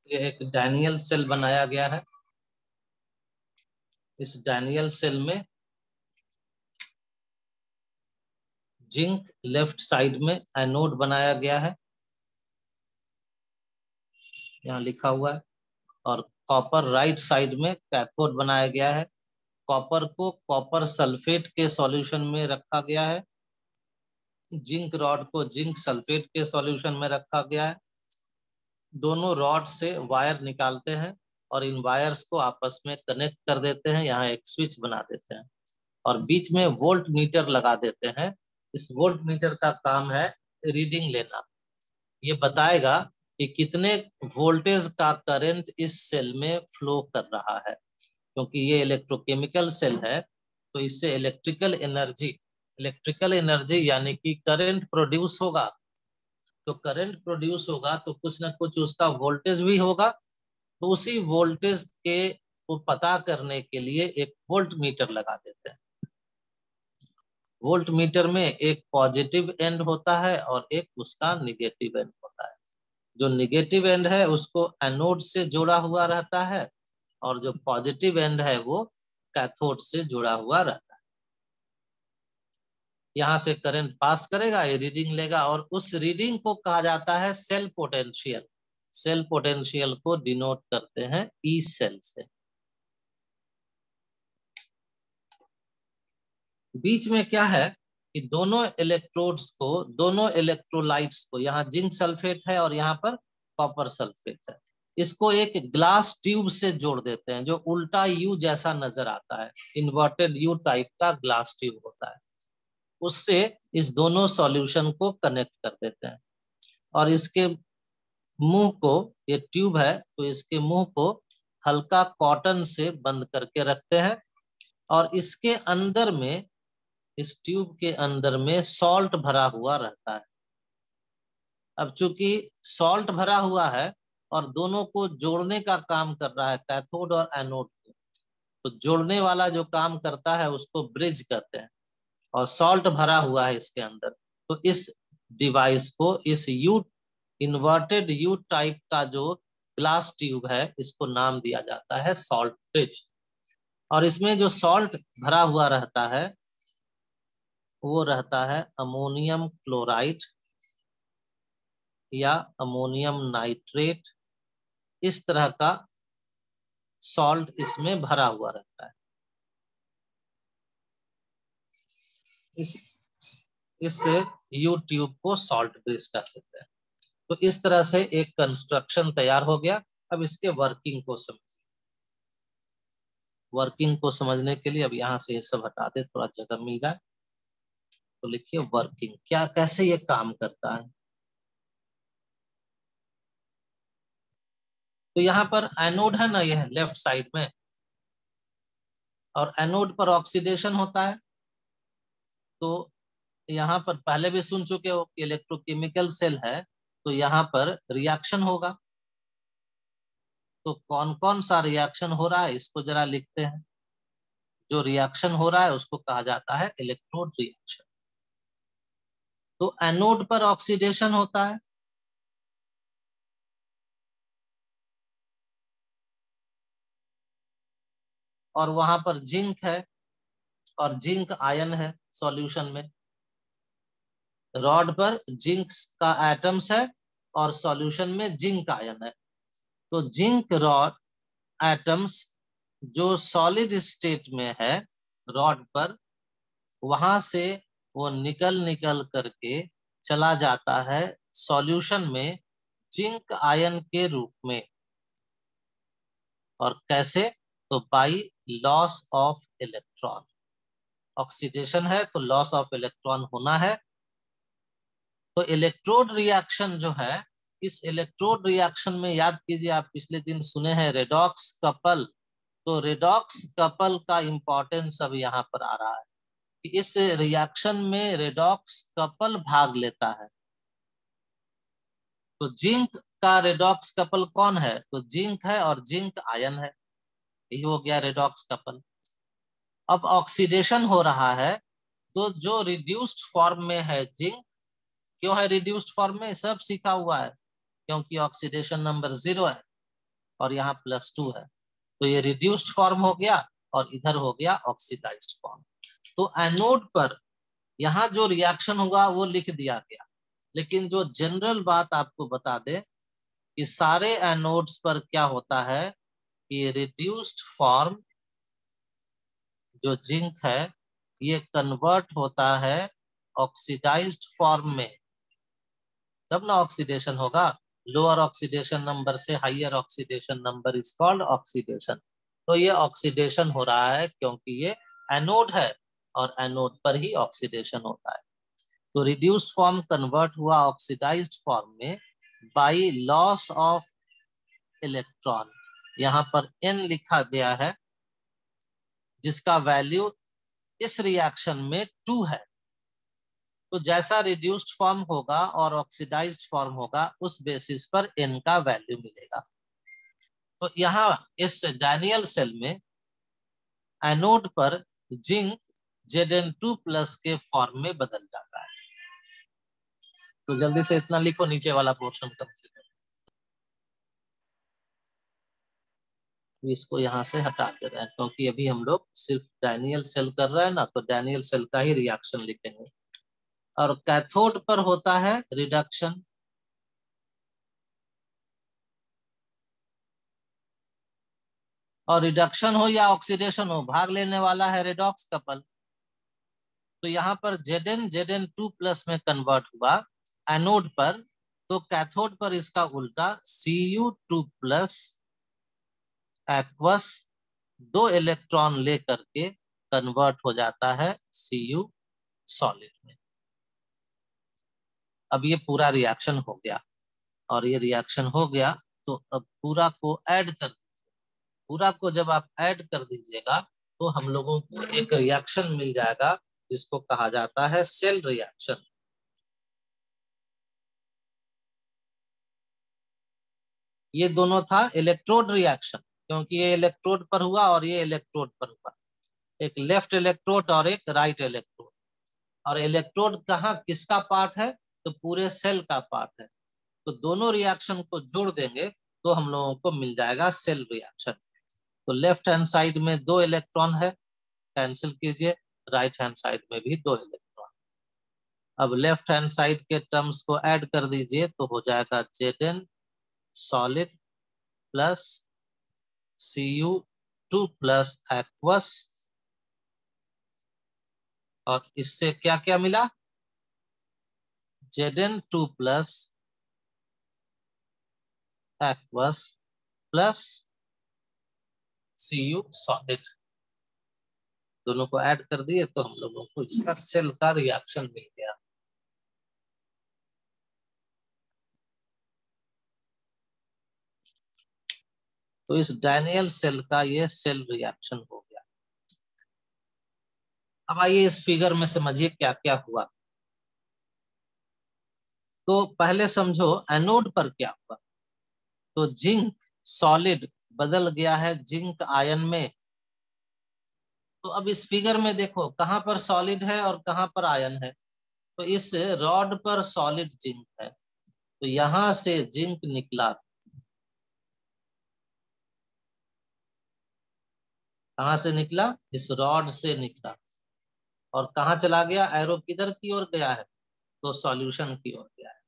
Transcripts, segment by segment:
ये एक Daniel cell बनाया गया है। इस डैनियल सेल में जिंक लेफ्ट साइड में एनोड बनाया गया है, यहाँ लिखा हुआ है, और कॉपर राइट साइड में कैथोड बनाया गया है। कॉपर को कॉपर सल्फेट के सॉल्यूशन में रखा गया है, जिंक रॉड को जिंक सल्फेट के सॉल्यूशन में रखा गया है। दोनों रॉड से वायर निकालते हैं और इन वायर्स को आपस में कनेक्ट कर देते हैं, यहाँ एक स्विच बना देते हैं और बीच में वोल्ट मीटर लगा देते हैं। इस वोल्ट मीटर का काम है रीडिंग लेना। ये बताएगा कि कितने वोल्टेज का करंट इस सेल में फ्लो कर रहा है। क्योंकि ये इलेक्ट्रोकेमिकल सेल है तो इससे इलेक्ट्रिकल एनर्जी यानी कि करंट प्रोड्यूस होगा। तो करंट प्रोड्यूस होगा तो कुछ ना कुछ उसका वोल्टेज भी होगा। तो उसी वोल्टेज के को पता करने के लिए एक वोल्ट मीटर लगा देते हैं। वोल्ट मीटर में एक पॉजिटिव एंड होता है और एक उसका निगेटिव एंड होता है। जो निगेटिव एंड है उसको एनोड से जोड़ा हुआ रहता है और जो पॉजिटिव एंड है वो कैथोड से जुड़ा हुआ रहता है। यहाँ से करंट पास करेगा, ये रीडिंग लेगा और उस रीडिंग को कहा जाता है सेल पोटेंशियल। सेल पोटेंशियल को डिनोट करते हैं ई सेल से। बीच में क्या है कि दोनों इलेक्ट्रोड्स को, दोनों इलेक्ट्रोलाइट्स को, यहाँ जिंक सल्फेट है और यहाँ पर कॉपर सल्फेट है, इसको एक ग्लास ट्यूब से जोड़ देते हैं जो उल्टा यू जैसा नजर आता है। इन्वर्टेड यू टाइप का ग्लास ट्यूब होता है, उससे इस दोनों सॉल्यूशन को कनेक्ट कर देते हैं और इसके मुंह को, ये ट्यूब है तो इसके मुंह को हल्का कॉटन से बंद करके रखते हैं और इसके अंदर में, इस ट्यूब के अंदर में सॉल्ट भरा हुआ रहता है। अब चूंकि सॉल्ट भरा हुआ है और दोनों को जोड़ने का काम कर रहा है कैथोड और एनोड को, तो जोड़ने वाला जो काम करता है उसको ब्रिज कहते हैं और सॉल्ट भरा हुआ है इसके अंदर। तो इस डिवाइस को, इस यू इन्वर्टेड यू टाइप का जो ग्लास ट्यूब है, इसको नाम दिया जाता है सॉल्ट ब्रिज। और इसमें जो सॉल्ट भरा हुआ रहता है वो रहता है अमोनियम क्लोराइड या अमोनियम नाइट्रेट, इस तरह का सॉल्ट इसमें भरा हुआ रहता है। इससे यू ट्यूब को सॉल्ट ब्रिज कर देते हैं। तो इस तरह से एक कंस्ट्रक्शन तैयार हो गया। अब इसके वर्किंग को समझिए। वर्किंग को समझने के लिए अब यहाँ से ये सब हटा दे, थोड़ा जगह मिल जाए तो लिखिए वर्किंग, क्या कैसे ये काम करता है। तो यहाँ पर एनोड है ना, यह लेफ्ट साइड में, और एनोड पर ऑक्सीडेशन होता है। तो यहाँ पर पहले भी सुन चुके हो कि इलेक्ट्रोकेमिकल सेल है तो यहाँ पर रिएक्शन होगा। तो कौन कौन सा रिएक्शन हो रहा है इसको जरा लिखते हैं। जो रिएक्शन हो रहा है उसको कहा जाता है इलेक्ट्रोड रिएक्शन। तो एनोड पर ऑक्सीडेशन होता है, और वहां पर जिंक है और जिंक आयन है सॉल्यूशन में। रॉड पर जिंक का एटम्स है और सॉल्यूशन में जिंक आयन है। तो जिंक रॉड एटम्स जो सॉलिड स्टेट में है रॉड पर, वहां से वो निकल निकल करके चला जाता है सॉल्यूशन में जिंक आयन के रूप में। और कैसे? तो by loss of electron. Oxidation है तो लॉस ऑफ इलेक्ट्रॉन होना है। तो इलेक्ट्रोड रिएक्शन जो है, इस इलेक्ट्रोड रिएक्शन में याद कीजिए, आप पिछले दिन सुने हैं रेडॉक्स कपल। तो रेडॉक्स कपल का इंपॉर्टेंस अब यहाँ पर आ रहा है कि इस रिएक्शन में रेडॉक्स कपल भाग लेता है। तो जिंक का रेडॉक्स कपल कौन है? तो जिंक है और जिंक आयन है, यही हो गया रेडॉक्स कपल। अब ऑक्सीडेशन हो रहा है तो जो रिड्यूस्ड फॉर्म में है जिंक, क्यों है रिड्यूस्ड फॉर्म में? सब सीखा हुआ है, क्योंकि ऑक्सीडेशन नंबर 0 है। और यहाँ +2 है, तो ये रिड्यूस्ड फॉर्म हो गया और इधर हो गया ऑक्सीडाइज्ड फॉर्म। तो एनोड पर यहाँ जो रिएक्शन होगा वो लिख दिया गया, लेकिन जो जनरल बात आपको बता दे कि सारे एनोड्स पर क्या होता है कि रिड्यूस्ड फॉर्म जो जिंक है ये कन्वर्ट होता है ऑक्सीडाइज्ड फॉर्म में, तब ना ऑक्सीडेशन होगा। लोअर ऑक्सीडेशन नंबर से higher oxidation number is called oxidation. तो ये ऑक्सीडेशन हो रहा है क्योंकि ये एनोड है और एनोड पर ही ऑक्सीडेशन होता है। तो रिड्यूस्ड फॉर्म कन्वर्ट हुआ ऑक्सीडाइज्ड फॉर्म में बाय लॉस ऑफ इलेक्ट्रॉन। यहाँ पर n लिखा गया है जिसका वैल्यू इस रिएक्शन में 2 है। तो जैसा रिड्यूस्ड फॉर्म होगा और ऑक्सीडाइज्ड फॉर्म होगा उस बेसिस पर n का वैल्यू मिलेगा। तो यहाँ इस डैनियल सेल में एनोड पर जिंक Zn2+ के फॉर्म में बदल जाता है। तो जल्दी से इतना लिखो, नीचे वाला पोर्शन कम से कम। इसको यहाँ से हटा दे रहे हैं क्योंकि अभी हम लोग सिर्फ डैनियल सेल कर रहे हैं ना, तो डैनियल सेल का ही रिएक्शन लिखेंगे। और कैथोड पर होता है रिडक्शन। और रिडक्शन हो या ऑक्सीडेशन हो, भाग लेने वाला है रेडॉक्स कपल। तो यहाँ पर Zn2+ में कन्वर्ट हुआ एनोड पर, तो कैथोड पर इसका उल्टा Cu2+ एक्वस 2 इलेक्ट्रॉन लेकर के कन्वर्ट हो जाता है Cu सॉलिड में। अब ये पूरा रिएक्शन हो गया, और ये रिएक्शन हो गया तो अब पूरा को ऐड कर दीजिए। पूरा को जब आप ऐड कर दीजिएगा तो हम लोगों को एक रिएक्शन मिल जाएगा जिसको कहा जाता है सेल रिएक्शन। ये दोनों था इलेक्ट्रोड रिएक्शन, क्योंकि ये इलेक्ट्रोड पर हुआ और ये इलेक्ट्रोड पर हुआ, एक लेफ्ट इलेक्ट्रोड और एक राइट इलेक्ट्रोड। और इलेक्ट्रोड कहाँ किसका पार्ट है, तो पूरे सेल का पार्ट है। तो दोनों रिएक्शन को जोड़ देंगे तो हम लोगों को मिल जाएगा सेल रिएक्शन। तो लेफ्ट हैंड साइड में 2 इलेक्ट्रॉन है, कैंसिल कीजिए, राइट हैंड साइड में भी 2 इलेक्ट्रॉन। अब लेफ्ट हैंड साइड के टर्म्स को ऐड कर दीजिए तो हो जाएगा Zn solid plus Cu2+ aqueous, और इससे क्या क्या मिला, Zn2+ aqueous plus Cu solid. दोनों को ऐड कर दिए तो हम लोगों को इसका सेल का रिएक्शन मिल गया। तो इस डैनियल सेल का ये सेल रिएक्शन हो गया। अब आइए इस फिगर में समझिए क्या क्या हुआ। तो पहले समझो एनोड पर क्या हुआ। तो जिंक सॉलिड बदल गया है जिंक आयन में। तो अब इस फिगर में देखो कहां पर सॉलिड है और कहां पर आयन है। तो इस रॉड पर सॉलिड जिंक है, तो यहां से जिंक निकला, कहां से निकला, इस रॉड से निकला, और कहां चला गया, एरो किधर की ओर गया है, तो सॉल्यूशन की ओर गया है।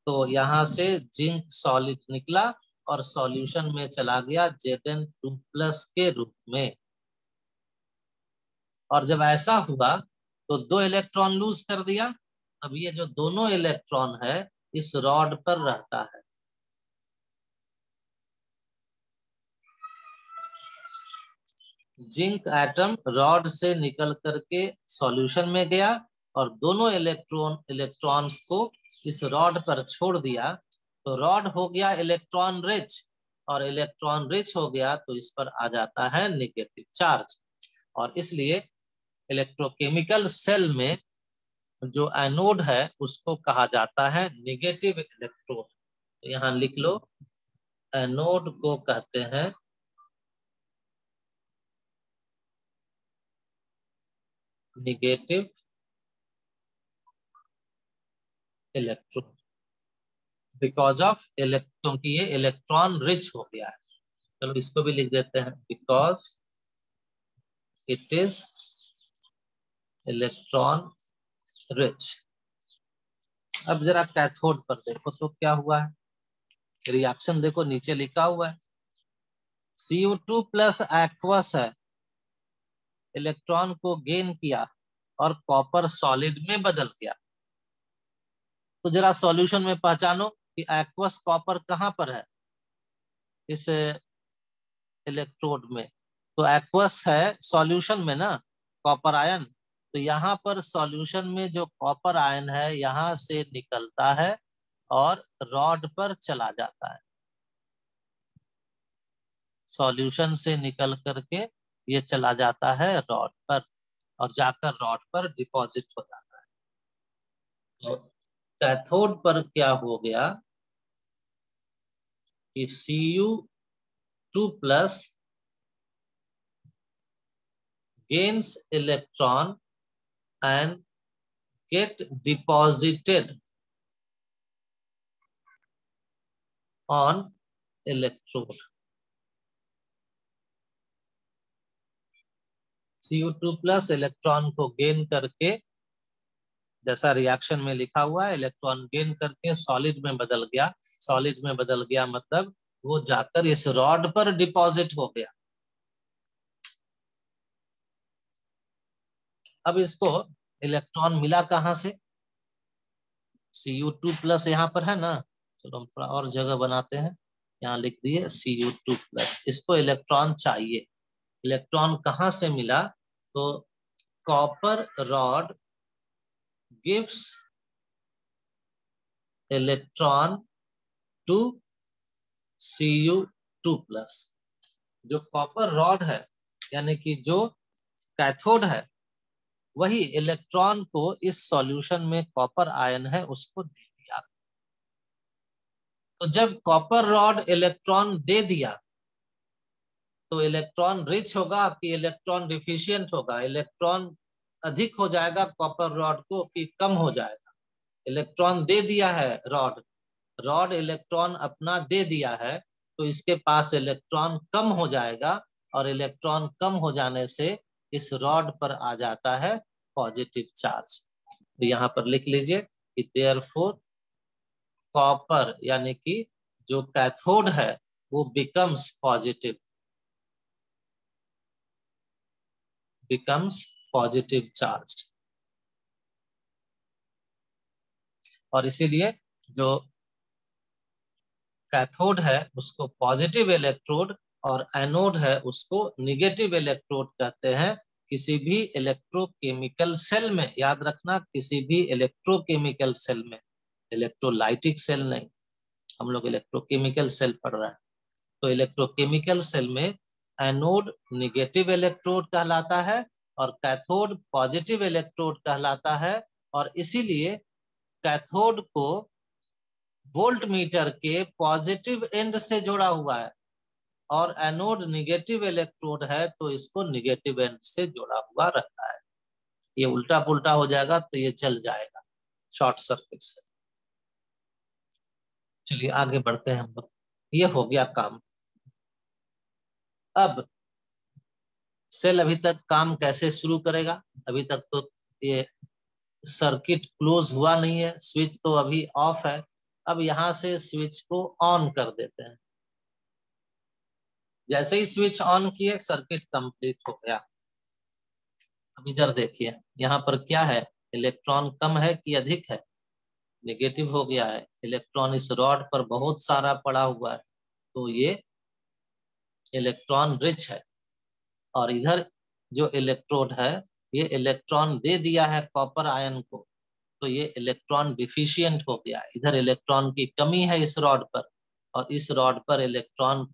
तो यहां से जिंक सॉलिड निकला और सॉल्यूशन में चला गया Zn2+ के रूप में। और जब ऐसा हुआ तो 2 इलेक्ट्रॉन लूज कर दिया। अब ये जो दोनों इलेक्ट्रॉन है इस रॉड पर रहता है। जिंक एटम रॉड से निकल करके सॉल्यूशन में गया और दोनों इलेक्ट्रॉन्स को इस रॉड पर छोड़ दिया, तो रॉड हो गया इलेक्ट्रॉन रिच, और इलेक्ट्रॉन रिच हो गया तो इस पर आ जाता है नेगेटिव चार्ज। और इसलिए इलेक्ट्रोकेमिकल सेल में जो एनोड है उसको कहा जाता है नेगेटिव इलेक्ट्रोड। तो यहाँ लिख लो, एनोड को कहते हैं नेगेटिव इलेक्ट्रोड, बिकॉज ऑफ क्योंकि ये इलेक्ट्रॉन रिच हो गया है। चलो इसको भी लिख देते हैं, because it is electron rich. अब जरा कैथोड पर देखो तो क्या हुआ है, रिएक्शन देखो नीचे लिखा हुआ है, CO2 प्लस एक्वस है, इलेक्ट्रॉन को गेन किया और कॉपर सॉलिड में बदल गया। तो जरा सॉल्यूशन में पहचानो कि एक्वस कॉपर कहां पर है इस इलेक्ट्रोड में। तो एक्वस है सॉल्यूशन में ना, कॉपर आयन। तो यहाँ पर सॉल्यूशन में जो कॉपर आयन है यहाँ से निकलता है और रॉड पर चला जाता है, सॉल्यूशन से निकल करके ये चला जाता है रॉड पर और जाकर रॉड पर डिपॉजिट हो जाता है। तो कैथोड पर क्या हो गया कि Cu2 plus gains electron and get deposited on electrode। CO2 plus electron को गेन करके, जैसा रिएक्शन में लिखा हुआ है, इलेक्ट्रॉन गेन करके सॉलिड में बदल गया। सॉलिड में बदल गया मतलब वो जाकर इस रॉड पर डिपॉजिट हो गया। अब इसको इलेक्ट्रॉन मिला कहां से, Cu2 प्लस यहाँ पर है ना, चलो हम थोड़ा और जगह बनाते हैं, यहाँ लिख दिए Cu2 प्लस। इसको इलेक्ट्रॉन चाहिए, इलेक्ट्रॉन कहां से मिला, तो copper rod gives electron to Cu2 plus. जो कॉपर रॉड है यानी कि जो कैथोड है वही इलेक्ट्रॉन को इस सॉल्यूशन में कॉपर आयन है उसको दे दिया। तो जब कॉपर रॉड इलेक्ट्रॉन दे दिया तो इलेक्ट्रॉन रिच होगा कि इलेक्ट्रॉन डिफिशियंट होगा, इलेक्ट्रॉन अधिक हो जाएगा कॉपर रॉड को कि कम हो जाएगा। इलेक्ट्रॉन दे दिया है रॉड, रॉड इलेक्ट्रॉन अपना दे दिया है तो इसके पास इलेक्ट्रॉन कम हो जाएगा और इलेक्ट्रॉन कम हो जाने से इस रॉड पर आ जाता है पॉजिटिव चार्ज। तो यहाँ पर लिख लीजिए कि देयरफॉर कॉपर यानी कि जो कैथोड है वो becomes positive, becomes positive charge. और इसीलिए जो कैथोड है उसको पॉजिटिव इलेक्ट्रोड और एनोड है उसको निगेटिव इलेक्ट्रोड कहते हैं। किसी भी इलेक्ट्रोकेमिकल सेल में, याद रखना, किसी भी इलेक्ट्रोकेमिकल सेल में, इलेक्ट्रोलाइटिक सेल नहीं, हम लोग इलेक्ट्रोकेमिकल सेल पढ़ रहे हैं। तो इलेक्ट्रोकेमिकल सेल में एनोड निगेटिव इलेक्ट्रोड कहलाता है और कैथोड पॉजिटिव इलेक्ट्रोड कहलाता है। और इसीलिए कैथोड को वोल्ट मीटर के पॉजिटिव एंड से जोड़ा हुआ है और एनोड निगेटिव इलेक्ट्रोड है तो इसको निगेटिव एंड से जोड़ा हुआ रहता है। ये उल्टा पुल्टा हो जाएगा तो ये जल जाएगा शॉर्ट सर्किट से। चलिए आगे बढ़ते हैं हम लोग, ये हो गया काम। अब सेल अभी तक काम कैसे शुरू करेगा, अभी तक तो ये सर्किट क्लोज हुआ नहीं है, स्विच तो अभी ऑफ है। अब यहां से स्विच को ऑन कर देते हैं। जैसे ही स्विच ऑन किए सर्किट कंप्लीट हो गया। अब इधर देखिए यहाँ पर क्या है, इलेक्ट्रॉन कम है कि अधिक है, नेगेटिव हो गया है। इलेक्ट्रॉन इस रॉड पर बहुत सारा पड़ा हुआ है तो ये इलेक्ट्रॉन रिच है। और इधर जो इलेक्ट्रोड है ये इलेक्ट्रॉन दे दिया है कॉपर आयन को तो ये इलेक्ट्रॉन डिफिशियंट हो गया। इधर इलेक्ट्रॉन की कमी है इस रॉड पर और इस रॉड पर इलेक्ट्रॉन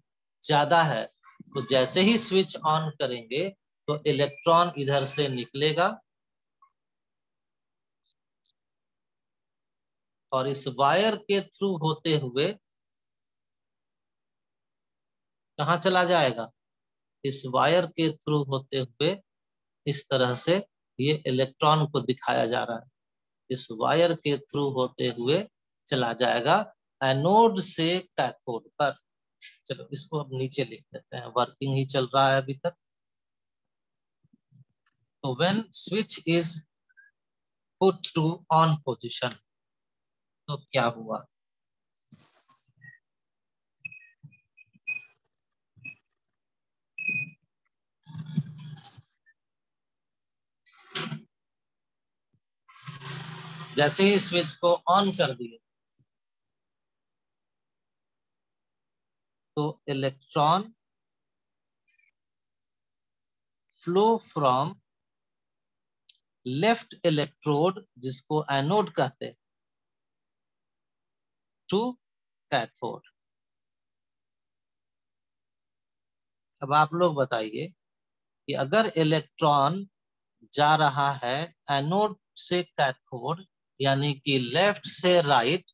ज्यादा है। तो जैसे ही स्विच ऑन करेंगे तो इलेक्ट्रॉन इधर से निकलेगा और इस वायर के थ्रू होते हुए कहाँ चला जाएगा, इस वायर के थ्रू होते हुए इस तरह से ये इलेक्ट्रॉन को दिखाया जा रहा है, इस वायर के थ्रू होते हुए चला जाएगा एनोड से कैथोड पर। चलो इसको अब नीचे लिख देते हैं, वर्किंग ही चल रहा है अभी तक। तो when switch is put to on position, तो क्या हुआ? जैसे ही स्विच को ऑन कर दिए तो electron flow from left electrode, जिसको एनोड कहते हैं, टू कैथोड। अब आप लोग बताइए कि अगर इलेक्ट्रॉन जा रहा है एनोड से कैथोड, यानी कि लेफ्ट से राइट,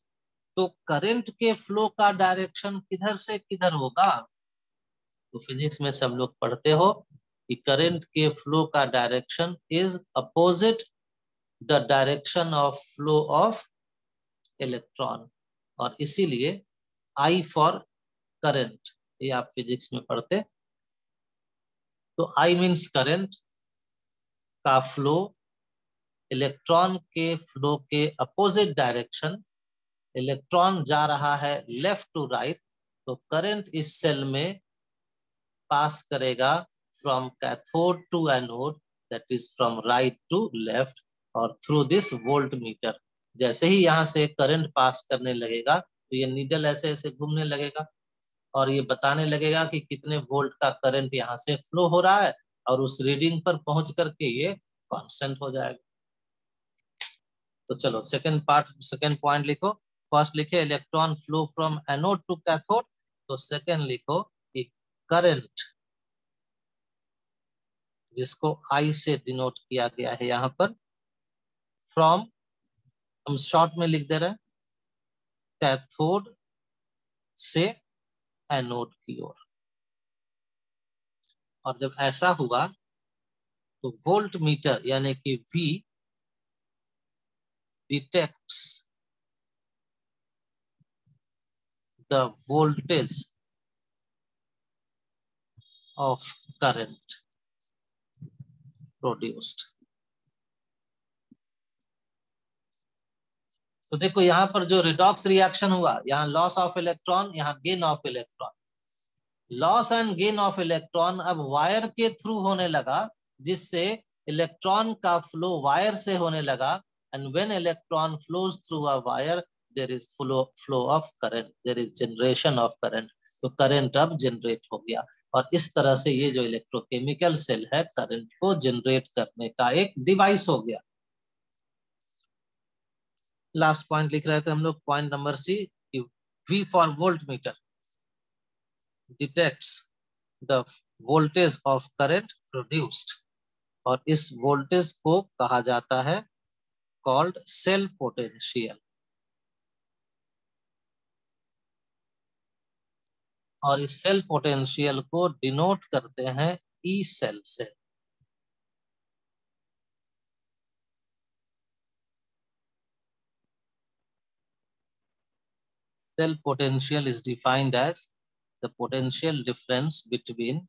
तो करंट के फ्लो का डायरेक्शन किधर से किधर होगा? तो फिजिक्स में सब लोग पढ़ते हो कि करंट के फ्लो का direction is opposite the direction of flow of electron, और इसीलिए आई फॉर करंट, ये आप फिजिक्स में पढ़ते। तो आई मीन्स करंट का फ्लो इलेक्ट्रॉन के फ्लो के अपोजिट डायरेक्शन, इलेक्ट्रॉन जा रहा है लेफ्ट टू राइट, तो करंट इस सेल में पास करेगा from cathode to anode, that is from right to left, और थ्रू दिस वोल्ट मीटर। जैसे ही यहाँ से करंट पास करने लगेगा तो ये नीडल ऐसे ऐसे घूमने लगेगा और ये बताने लगेगा कि कितने वोल्ट का करंट यहाँ से फ्लो हो रहा है, और उस रीडिंग पर पहुंच करके ये कांस्टेंट हो जाएगा। तो चलो सेकंड पार्ट, सेकंड पॉइंट लिखो। फर्स्ट लिखे electron flow from anode to cathode, तो सेकंड लिखो कि करंट, जिसको आई से डिनोट किया गया है यहाँ पर, फ्रॉम, हम शॉर्ट में लिख दे रहे हैं, कैथोड से एनोड की ओर। और जब ऐसा हुआ तो वोल्ट मीटर यानी कि we detects the voltage of current produced. तो देखो यहाँ पर जो रिडॉक्स रिएक्शन हुआ, यहाँ लॉस ऑफ इलेक्ट्रॉन, यहाँ gain of electron. Loss and gain of electron अब वायर के थ्रू होने लगा, जिससे इलेक्ट्रॉन का फ्लो वायर से होने लगा, and when electron flows through a wire there is flow of current, there is generation of current. तो करंट अब जनरेट हो गया, और इस तरह से ये जो इलेक्ट्रोकेमिकल सेल है करंट को जनरेट करने का एक डिवाइस हो गया। लास्ट पॉइंट लिख रहे थे हम लोग, point number C, V for volt meter detects the voltage of current produced, और इस वोल्टेज को कहा जाता है कॉल्ड सेल पोटेंशियल, और इस सेल पोटेंशियल को डिनोट करते हैं ई सेल से। Cell potential is defined as the potential difference between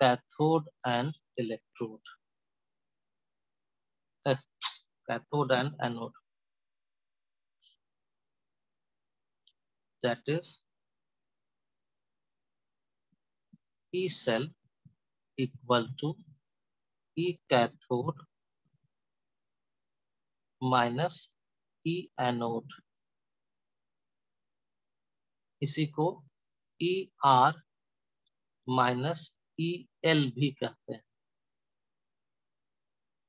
cathode and electrode, cathode and anode. That is E cell equal to E cathode minus E anode. इसी को E R minus E L भी कहते हैं।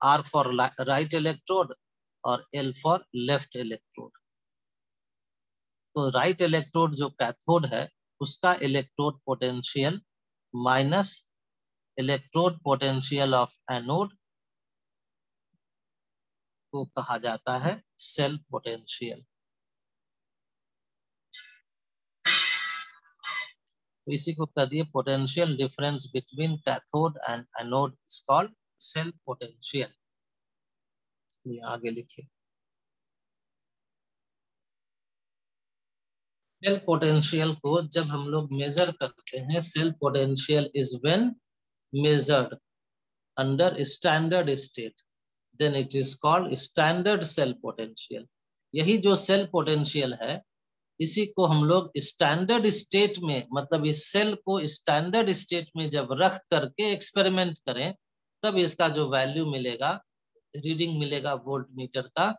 Are for right electrode और L for left electrode. तो right electrode जो cathode है उसका electrode potential minus electrode potential of anode को कहा जाता है सेल पोटेंशियल। तो इसी को कह दिए potential difference between cathode and anode is called cell potential. आगे लिखिए। सेल पोटेंशियल को जब हम लोग मेजर करते हैं, cell potential is when measured under standard state, then it is called standard cell potential. यही जो सेल पोटेंशियल है, इसी को हम लोग स्टैंडर्ड स्टेट में, मतलब इस सेल को स्टैंडर्ड स्टेट में जब रख करके एक्सपेरिमेंट करें, तब इसका जो वैल्यू मिलेगा, रीडिंग मिलेगा वोल्ट मीटर का,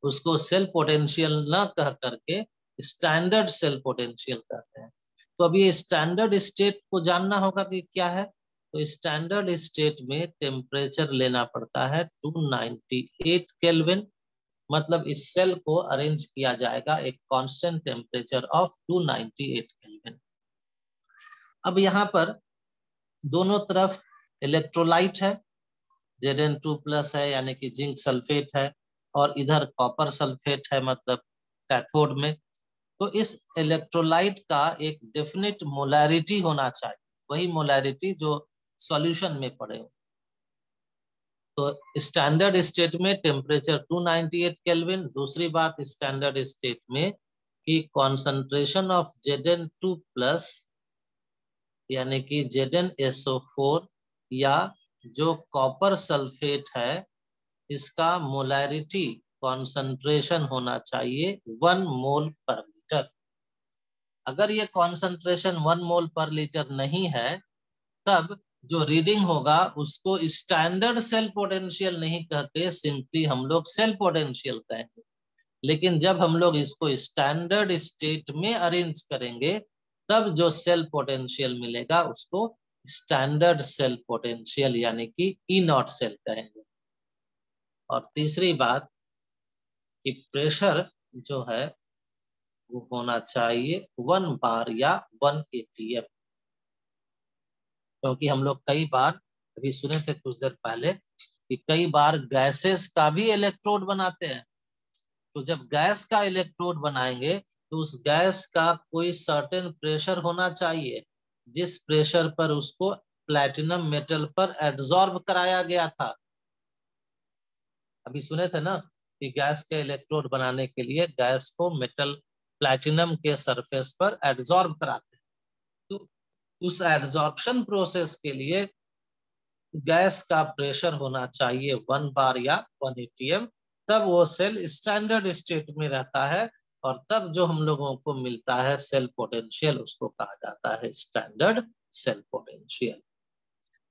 उसको सेल पोटेंशियल न कह करके स्टैंडर्ड सेल पोटेंशियल कहते हैं। तो अब ये स्टैंडर्ड स्टेट को जानना होगा कि क्या है। तो स्टैंडर्ड स्टेट में टेम्परेचर लेना पड़ता है 298 केल्विन, मतलब इस सेल को अरेंज किया जाएगा एक कांस्टेंट टेम्परेचर ऑफ 298 केल्विन। अब यहाँ पर दोनों तरफ इलेक्ट्रोलाइट है, Zn2+ है यानी कि जिंक सल्फेट है, और इधर कॉपर सल्फेट है मतलब कैथोड में। तो इस इलेक्ट्रोलाइट का एक डेफिनेट मोलैरिटी होना चाहिए, वही मोलैरिटी जो सॉल्यूशन में पड़े हो। तो स्टैंडर्ड स्टेट में टेम्परेचर 298 केल्विन। दूसरी बात स्टैंडर्ड स्टेट में कि कॉन्सेंट्रेशन ऑफ Zn2+ यानी कि ZnSO4 या जो कॉपर सल्फेट है, इसका मोलैरिटी कॉन्सेंट्रेशन होना चाहिए 1 मोल पर लीटर। अगर ये कॉन्सेंट्रेशन 1 मोल पर लीटर नहीं है, तब जो रीडिंग होगा उसको स्टैंडर्ड सेल पोटेंशियल नहीं कहते, सिंपली हम लोग सेल पोटेंशियल कहेंगे। लेकिन जब हम लोग इसको स्टैंडर्ड स्टेट में अरेंज करेंगे, तब जो सेल पोटेंशियल मिलेगा उसको स्टैंडर्ड सेल पोटेंशियल यानी कि ई नॉट सेल कहेंगे। और तीसरी बात कि प्रेशर जो है वो होना चाहिए 1 बार या 1 atm, क्योंकि हम लोग कई बार अभी सुने थे कुछ देर पहले कि कई बार गैसेस का भी इलेक्ट्रोड बनाते हैं। तो जब गैस का इलेक्ट्रोड बनाएंगे तो उस गैस का कोई सर्टेन प्रेशर होना चाहिए, जिस प्रेशर पर उसको प्लैटिनम मेटल पर एब्जॉर्ब कराया गया था। अभी सुने थे ना कि गैस के इलेक्ट्रोड बनाने के लिए गैस को मेटल प्लैटिनम के सरफेस पर एब्जॉर्ब कराते हैं। तो उस एब्जॉर्प्शन प्रोसेस के लिए गैस का प्रेशर होना चाहिए 1 बार या 1 atm, तब वो सेल स्टैंडर्ड स्टेट में रहता है, और तब जो हम लोगों को मिलता है सेल पोटेंशियल, उसको कहा जाता है स्टैंडर्ड सेल पोटेंशियल।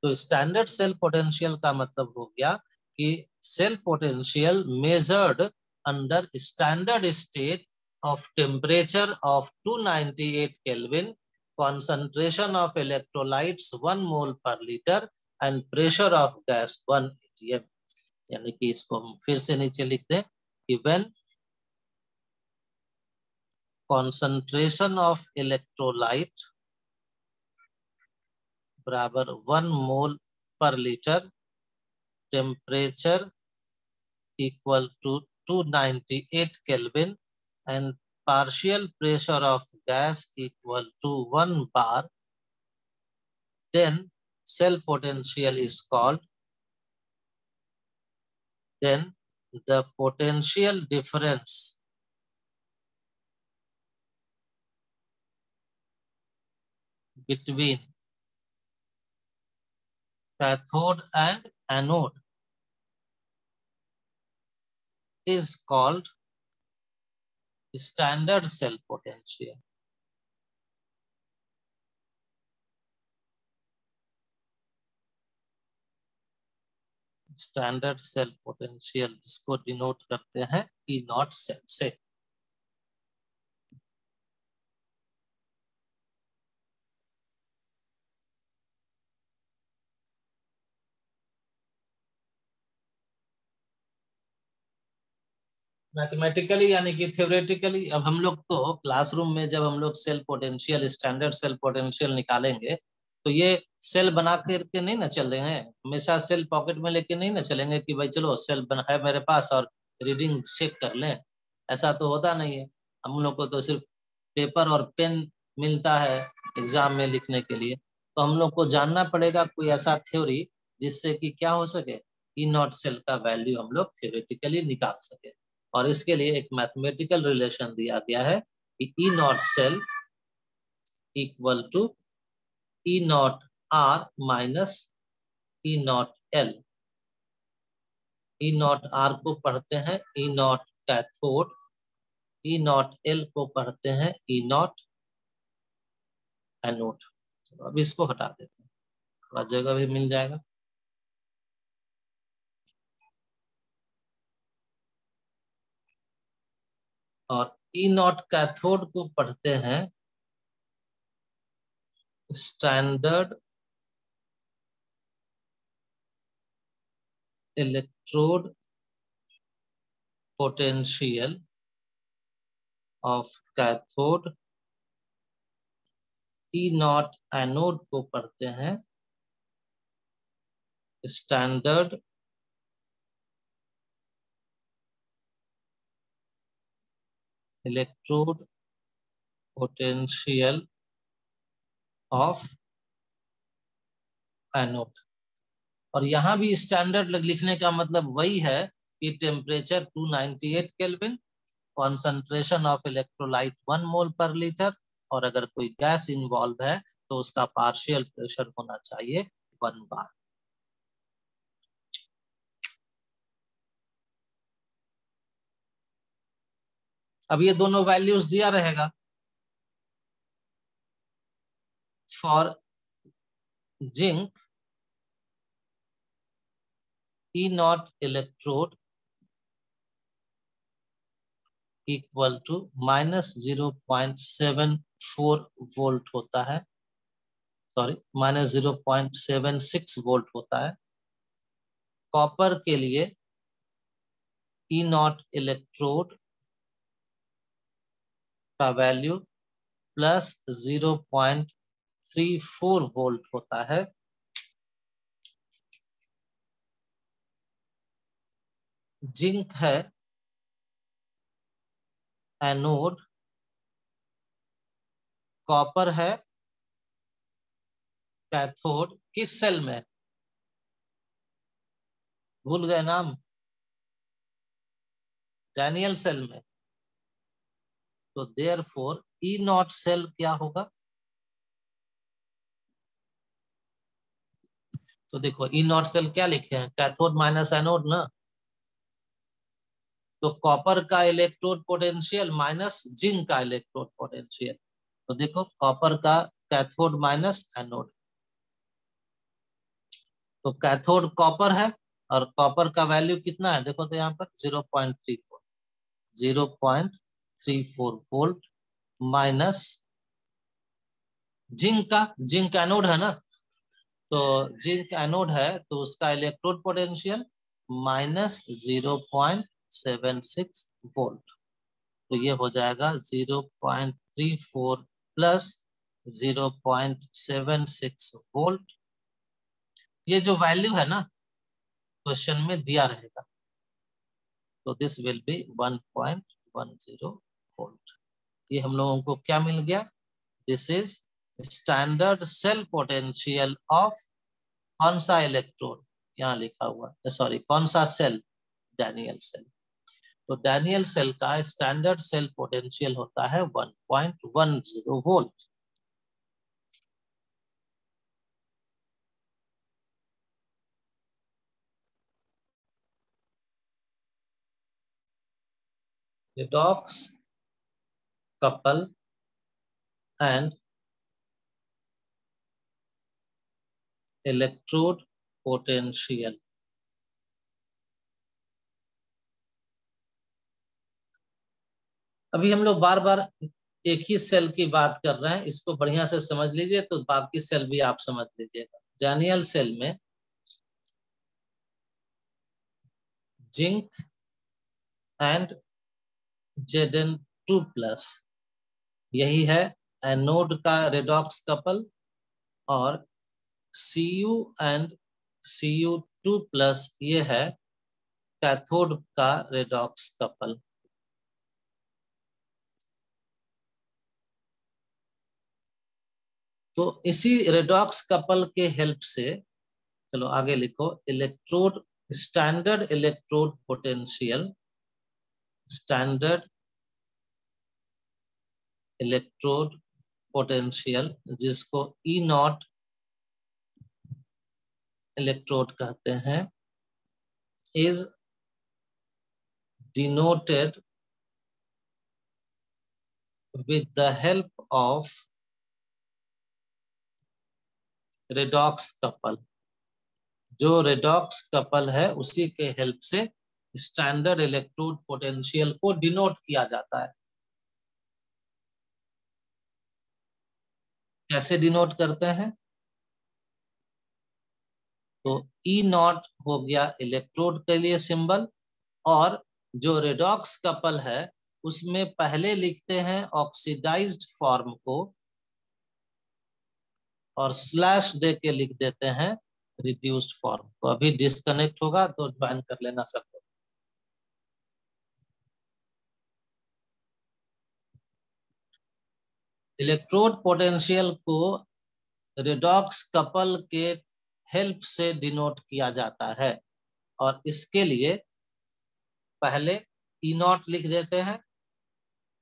तो स्टैंडर्ड सेल पोटेंशियल का मतलब हो गया कि cell potential measured under standard state of temperature of 298 kelvin, concentration of electrolytes 1 mole per liter and pressure of gas 1 atm। यानी कि इसको हम फिर से नीचे लिख दें कि when concentration of electrolyte बराबर 1 मोल पर litre, temperature equal to 298 Kelvin, and partial pressure of gas equal to 1 bar, then cell potential is called, then the potential difference between cathode and anode is called standard cell potential। Standard cell potential जिसको denote करते हैं E naught cell से। Mathematically यानी कि theoretically, अब हम लोग तो क्लासरूम में जब हम लोग cell potential, standard cell potential निकालेंगे, तो ये सेल बना करके नहीं ना चल रहे हैं, हमेशा सेल पॉकेट में लेके नहीं ना चलेंगे कि भाई चलो सेल बना है मेरे पास और रीडिंग चेक कर लें। ऐसा तो होता नहीं है। हम लोग को तो सिर्फ पेपर और पेन मिलता है एग्जाम में लिखने के लिए। तो हम लोग को जानना पड़ेगा कोई ऐसा थ्योरी जिससे कि क्या हो सके, ई नॉट सेल का वैल्यू हम लोग थ्योरेटिकली निकाल सके। और इसके लिए एक मैथमेटिकल रिलेशन दिया गया है E naught cell equal to E naught R minus E naught L. E naught R को पढ़ते हैं E naught cathode, E naught L को पढ़ते हैं ई नॉट एनोड। अब इसको हटा देते हैं, थोड़ा जगह भी मिल जाएगा। और ई नॉट कैथोड को पढ़ते हैं standard electrode potential of cathode. E not anode को पढ़ते हैं standard electrode potential of anode. और यहाँ भी स्टैंडर्ड लिखने का मतलब वही है कि temperature 298 kelvin, concentration of electrolyte 1 मोल पर लीटर, और अगर कोई गैस इन्वॉल्व है तो उसका पार्शियल प्रेशर होना चाहिए 1 बार। अब ये दोनों वैल्यूज दिया रहेगा। For zinc E naught electrode equal to -0.74 volt होता है, सॉरी -0.76 वोल्ट होता है। कॉपर के लिए ई नॉट इलेक्ट्रोड का वैल्यू +0.34 वोल्ट होता है। जिंक है एनोड, कॉपर है कैथोड। किस सेल में? भूल गए नाम? डैनियल सेल में। तो देयरफॉर ई नॉट सेल क्या होगा? तो देखो ई नॉट सेल क्या लिखे हैं, कैथोड माइनस एनोड ना। तो कॉपर का इलेक्ट्रोड पोटेंशियल माइनस जिंक का इलेक्ट्रोड पोटेंशियल। तो देखो कॉपर का कैथोड माइनस एनोड, तो कैथोड कॉपर है और कॉपर का वैल्यू कितना है देखो तो यहाँ पर 0.34 वोल्ट माइनस जिंक एनोड है ना। तो जिंक एनोड है तो उसका इलेक्ट्रोड पोटेंशियल -0.76 वोल्ट। तो ये हो जाएगा 0.34 प्लस 0.76 वोल्ट। ये जो वैल्यू है ना क्वेश्चन में दिया रहेगा, तो दिस विल बी 1.10 वोल्ट। ये हम लोगों को क्या मिल गया? This is standard cell potential of कौन सा इलेक्ट्रोड, यहाँ लिखा हुआ है, सॉरी कौन सा सेल? Daniel cell. तो डैनियल सेल का स्टैंडर्ड सेल पोटेंशियल होता है 1.10 volt. redox couple and electrode potential। अभी हम लोग बार बार एक ही सेल की बात कर रहे हैं, इसको बढ़िया से समझ लीजिए तो बाकी सेल भी आप समझ लीजिएगा। डैनियल सेल में जिंक एंड Zn2+, यही है एनोड का रेडॉक्स कपल, और Cu एंड Cu2+, ये है कैथोड का रेडॉक्स कपल। तो इसी रेडॉक्स कपल के हेल्प से, चलो आगे लिखो, electrode standard electrode potential, standard electrode potential, जिसको ई नॉट इलेक्ट्रोड कहते हैं, is denoted with the help of redox couple. जो रेडॉक्स कपल है उसी के हेल्प से स्टैंडर्ड इलेक्ट्रोड पोटेंशियल को डिनोट किया जाता है। कैसे डिनोट करते हैं? तो ई नॉट हो गया इलेक्ट्रोड के लिए सिंबल, और जो रेडॉक्स कपल है उसमें पहले लिखते हैं ऑक्सीडाइज्ड फॉर्म को और स्लैश दे के लिख देते हैं रिड्यूस्ड फॉर्म को। अभी डिस्कनेक्ट होगा तो ज्वाइन कर लेना सबको। इलेक्ट्रोड पोटेंशियल को रेडॉक्स कपल के हेल्प से डिनोट किया जाता है, और इसके लिए पहले ई नॉट लिख देते हैं,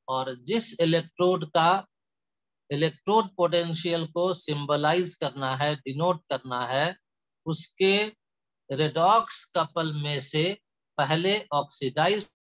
और जिस इलेक्ट्रोड का इलेक्ट्रोड पोटेंशियल को सिंबलाइज करना है, डिनोट करना है, उसके रेडॉक्स कपल में से पहले ऑक्सीडाइज